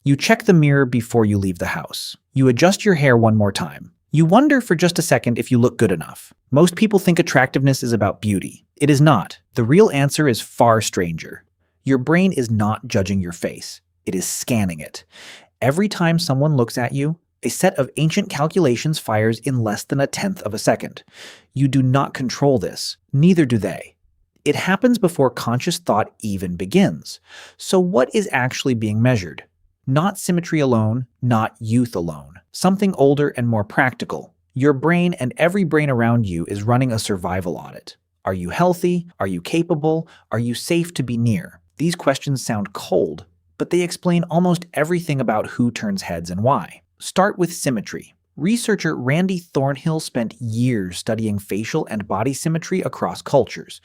You check the mirror before you leave the house. You adjust your hair one more time. You wonder for just a second if you look good enough. Most people think attractiveness is about beauty. It is not. The real answer is far stranger. Your brain is not judging your face. It is scanning it. Every time someone looks at you, a set of ancient calculations fires in less than a tenth of a second. You do not control this. Neither do they. It happens before conscious thought even begins. So what is actually being measured? Not symmetry alone, not youth alone. Something older and more practical. Your brain and every brain around you is running a survival audit. Are you healthy? Are you capable? Are you safe to be near? These questions sound cold, but they explain almost everything about who turns heads and why. Start with symmetry. Researcher Randy Thornhill spent years studying facial and body symmetry across cultures.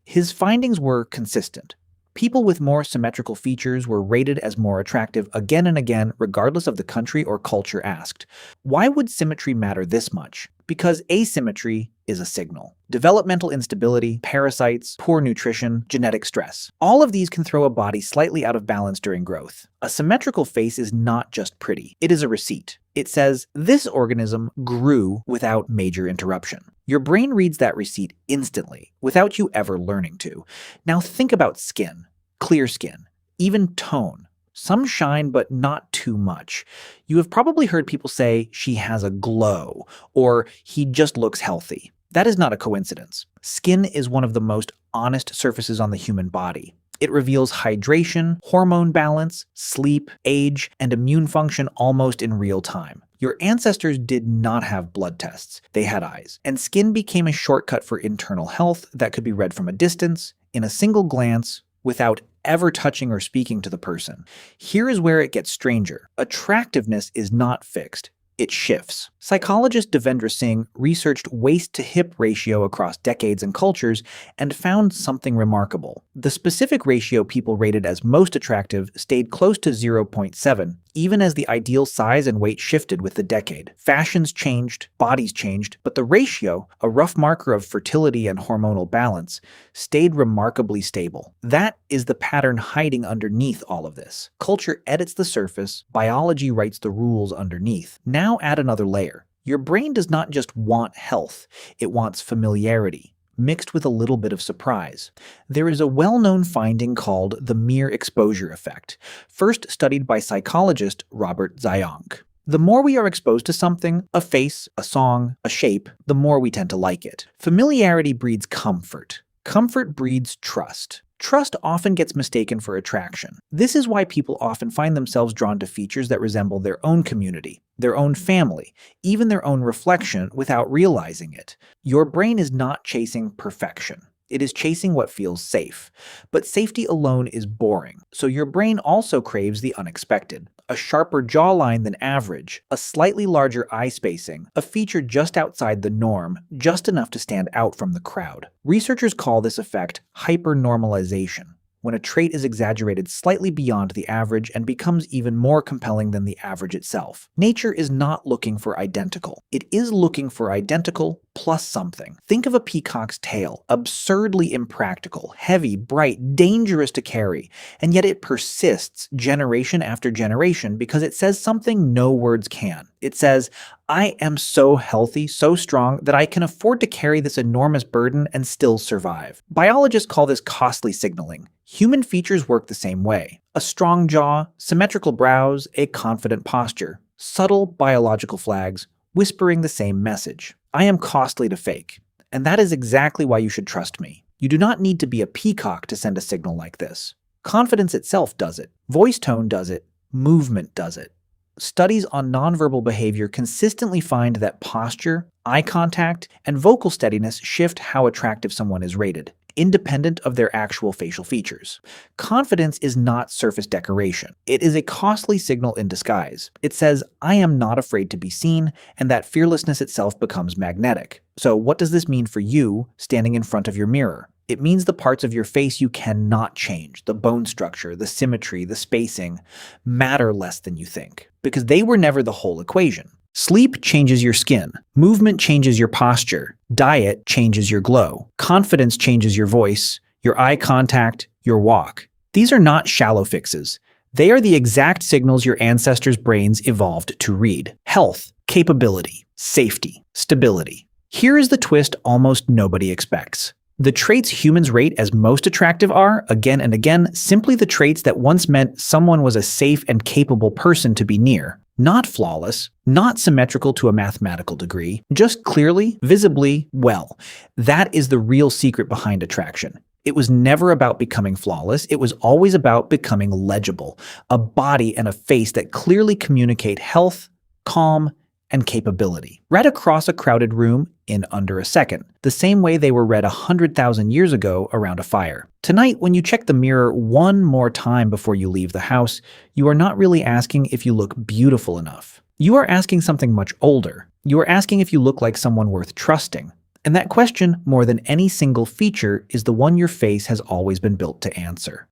His findings were consistent. People with more symmetrical features were rated as more attractive again and again, regardless of the country or culture asked. Why would symmetry matter this much? Because asymmetry is a signal. Developmental instability, parasites, poor nutrition, genetic stress. All of these can throw a body slightly out of balance during growth. A symmetrical face is not just pretty. It is a receipt. It says, this organism grew without major interruption. Your brain reads that receipt instantly, without you ever learning to. Now think about skin, clear skin, even tone. Some shine, but not too much. You have probably heard people say, she has a glow, or he just looks healthy. That is not a coincidence. Skin is one of the most honest surfaces on the human body. It reveals hydration, hormone balance, sleep, age, and immune function almost in real time. Your ancestors did not have blood tests. They had eyes. And skin became a shortcut for internal health that could be read from a distance, in a single glance, without ever touching or speaking to the person. Here is where it gets stranger. Attractiveness is not fixed. It shifts. Psychologist Devendra Singh researched waist-to-hip ratio across decades and cultures and found something remarkable. The specific ratio people rated as most attractive stayed close to 0.7, even as the ideal size and weight shifted with the decade. Fashions changed, bodies changed, but the ratio, a rough marker of fertility and hormonal balance, stayed remarkably stable. That is the pattern hiding underneath all of this. Culture edits the surface, biology writes the rules underneath. Now add another layer. Your brain does not just want health, it wants familiarity, mixed with a little bit of surprise. There is a well-known finding called the mere exposure effect, first studied by psychologist Robert Zionk. The more we are exposed to something, a face, a song, a shape, the more we tend to like it. Familiarity breeds comfort. Comfort breeds trust. Trust often gets mistaken for attraction. This is why people often find themselves drawn to features that resemble their own community, their own family, even their own reflection without realizing it. Your brain is not chasing perfection. It is chasing what feels safe. But safety alone is boring, so your brain also craves the unexpected. A sharper jawline than average, a slightly larger eye spacing, a feature just outside the norm, just enough to stand out from the crowd. Researchers call this effect hypernormalization, when a trait is exaggerated slightly beyond the average and becomes even more compelling than the average itself. Nature is not looking for identical. It is looking for identical plus something. Think of a peacock's tail, absurdly impractical, heavy, bright, dangerous to carry, and yet it persists generation after generation because it says something no words can. It says, I am so healthy, so strong, that I can afford to carry this enormous burden and still survive. Biologists call this costly signaling. Human features work the same way. A strong jaw, symmetrical brows, a confident posture. Subtle biological flags, whispering the same message. I am costly to fake. And that is exactly why you should trust me. You do not need to be a peacock to send a signal like this. Confidence itself does it. Voice tone does it. Movement does it. Studies on nonverbal behavior consistently find that posture, eye contact, and vocal steadiness shift how attractive someone is rated, independent of their actual facial features. Confidence is not surface decoration. It is a costly signal in disguise. It says, I am not afraid to be seen, and that fearlessness itself becomes magnetic. So what does this mean for you standing in front of your mirror? It means the parts of your face you cannot change, the bone structure, the symmetry, the spacing, matter less than you think, because they were never the whole equation. Sleep changes your skin. Movement changes your posture. Diet changes your glow. Confidence changes your voice, your eye contact, your walk. These are not shallow fixes. They are the exact signals your ancestors' brains evolved to read: health, capability, safety, stability. Here is the twist almost nobody expects. The traits humans rate as most attractive are, again and again, simply the traits that once meant someone was a safe and capable person to be near. Not flawless, not symmetrical to a mathematical degree, just clearly, visibly, well. That is the real secret behind attraction. It was never about becoming flawless, it was always about becoming legible, a body and a face that clearly communicate health, calm, and capability. Read across a crowded room in under a second, the same way they were read 100,000 years ago around a fire. Tonight, when you check the mirror one more time before you leave the house, you are not really asking if you look beautiful enough. You are asking something much older. You are asking if you look like someone worth trusting. And that question, more than any single feature, is the one your face has always been built to answer.